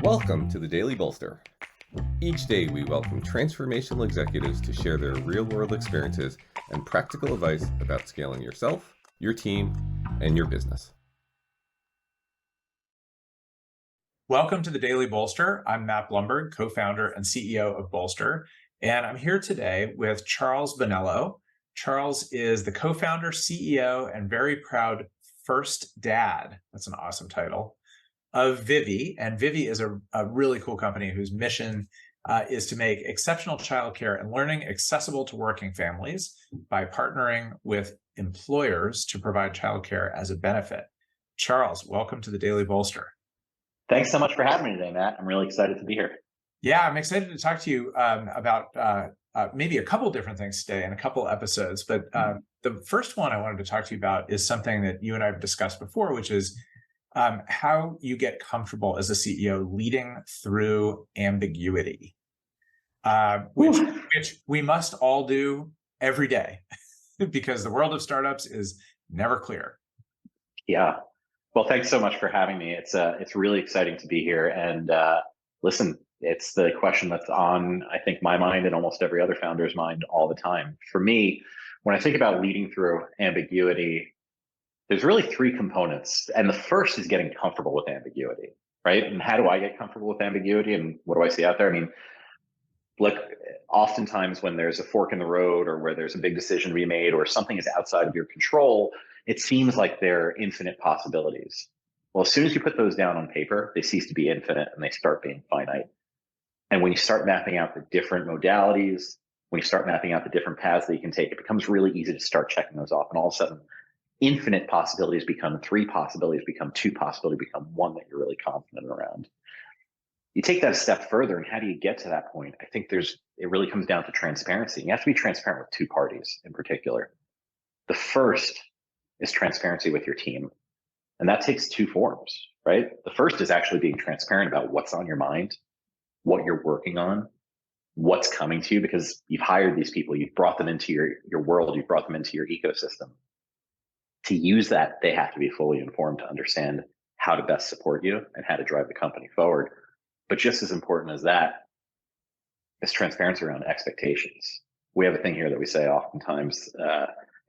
Welcome to the Daily Bolster. Each day we welcome transformational executives to share their real-world experiences and practical advice about scaling yourself, your team, and your business. Welcome to the Daily Bolster. I'm Matt Blumberg, co-founder and CEO of Bolster, and I'm here today with Charles Bonello. Charles is the co-founder, CEO, and very proud first dad, that's an awesome title, of Vivvi. And Vivvi is a really cool company whose mission is to make exceptional childcare and learning accessible to working families by partnering with employers to provide childcare as a benefit. Charles, welcome to the Daily Bolster. Thanks so much for having me today, Matt. I'm really excited to be here. Yeah, I'm excited to talk to you about maybe a couple different things today in a couple episodes. But the first one I wanted to talk to you about is something that you and I have discussed before, which is how you get comfortable as a CEO leading through ambiguity, which we must all do every day because the world of startups is never clear. Yeah. Well, thanks so much for having me. It's really exciting to be here. And listen, it's the question that's on, I think, my mind and almost every other founder's mind all the time. For me, when I think about leading through ambiguity, there's really three components. And the first is getting comfortable with ambiguity, right? And how do I get comfortable with ambiguity and what do I see out there? I mean, look, oftentimes when there's a fork in the road or where there's a big decision to be made or something is outside of your control, it seems like there are infinite possibilities. Well, as soon as you put those down on paper, they cease to be infinite and they start being finite. And when you start mapping out the different modalities, when you start mapping out the different paths that you can take, it becomes really easy to start checking those off. And all of a sudden, infinite possibilities become three possibilities, become two possibilities, become one that you're really confident around. You take that a step further, and how do you get to that point? I think it really comes down to transparency. You have to be transparent with two parties in particular. The first is transparency with your team. And that takes two forms, right? The first is actually being transparent about what's on your mind, what you're working on, what's coming to you, because you've hired these people, you've brought them into your world, you've brought them into your ecosystem. To use that, they have to be fully informed to understand how to best support you and how to drive the company forward. But just as important as that is transparency around expectations. We have a thing here that we say oftentimes,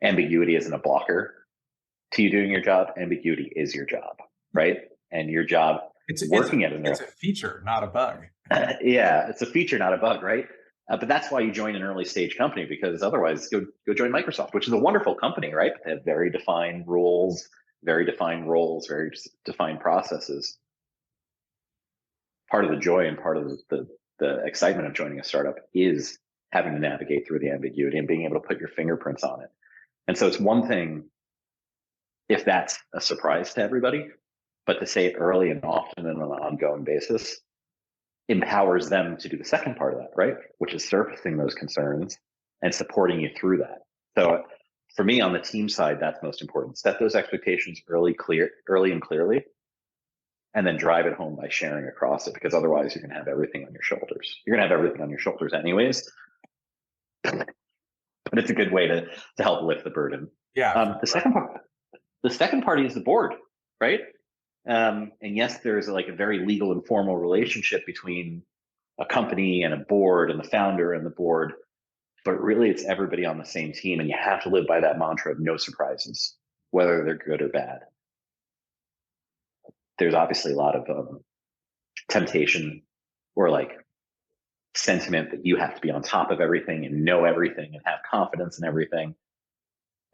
ambiguity isn't a blocker to you doing your job. Ambiguity is your job, right? And your job it's a feature, not a bug. Yeah, it's a feature, not a bug, right? But that's why you join an early stage company, because otherwise go join Microsoft, which is a wonderful company, right? They have very defined rules, very defined roles, very defined processes. Part of the joy and part of the excitement of joining a startup is having to navigate through the ambiguity and being able to put your fingerprints on it. And so it's one thing if that's a surprise to everybody, but to say it early and often and on an ongoing basis empowers them to do the second part of that, right? Which is surfacing those concerns and supporting you through that. So for me on the team side, that's most important. Set those expectations early and clearly, and then drive it home by sharing across it, because otherwise you're going to have everything on your shoulders. You're going to have everything on your shoulders anyways, but it's a good way to help lift the burden. Yeah. The second party is the board, right? And yes, there's like a very legal and formal relationship between a company and a board and the founder and the board, but really it's everybody on the same team. And you have to live by that mantra of no surprises, whether they're good or bad. There's obviously a lot of temptation or like sentiment that you have to be on top of everything and know everything and have confidence in everything.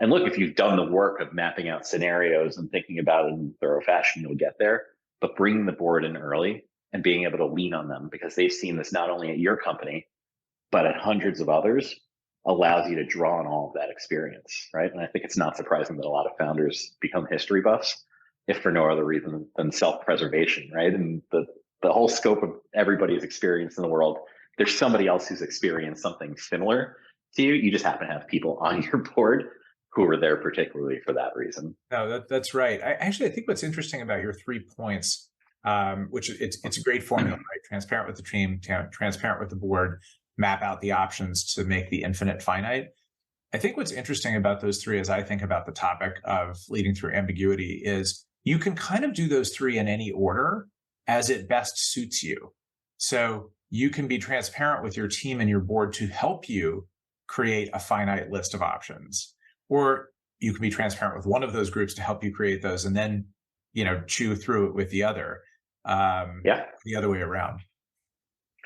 And look, if you've done the work of mapping out scenarios and thinking about it in thorough fashion, you'll get there. But bringing the board in early and being able to lean on them, because they've seen this not only at your company, but at hundreds of others, allows you to draw on all of that experience, right? And I think it's not surprising that a lot of founders become history buffs, if for no other reason than self-preservation, right? And the whole scope of everybody's experience in the world, there's somebody else who's experienced something similar to you. You just happen to have people on your board who were there particularly for that reason. No, that's right. I think what's interesting about your 3 points, which it's a great formula, right? Transparent with the team, transparent with the board, map out the options to make the infinite finite. I think what's interesting about those three, as I think about the topic of leading through ambiguity, is you can kind of do those three in any order as it best suits you. So you can be transparent with your team and your board to help you create a finite list of options, or you can be transparent with one of those groups to help you create those, and then chew through it with the other. The other way around.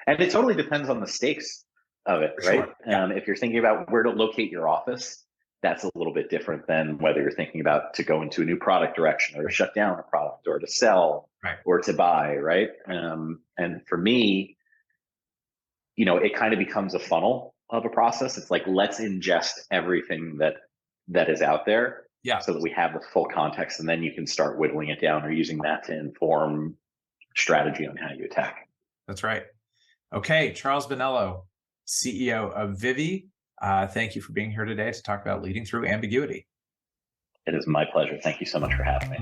And it totally depends on the stakes of it, right? Sure. Yeah. If you're thinking about where to locate your office, that's a little bit different than whether you're thinking about to go into a new product direction, or to shut down a product, or to sell, right, or to buy, right? And for me, it kind of becomes a funnel of a process. It's like, let's ingest everything that is out there, so that we have the full context, and then you can start whittling it down, or using that to inform strategy on how you attack. That's right. Okay, Charles Bonello, CEO of Vivvi. Thank you for being here today to talk about leading through ambiguity. It is my pleasure. Thank you so much for having me.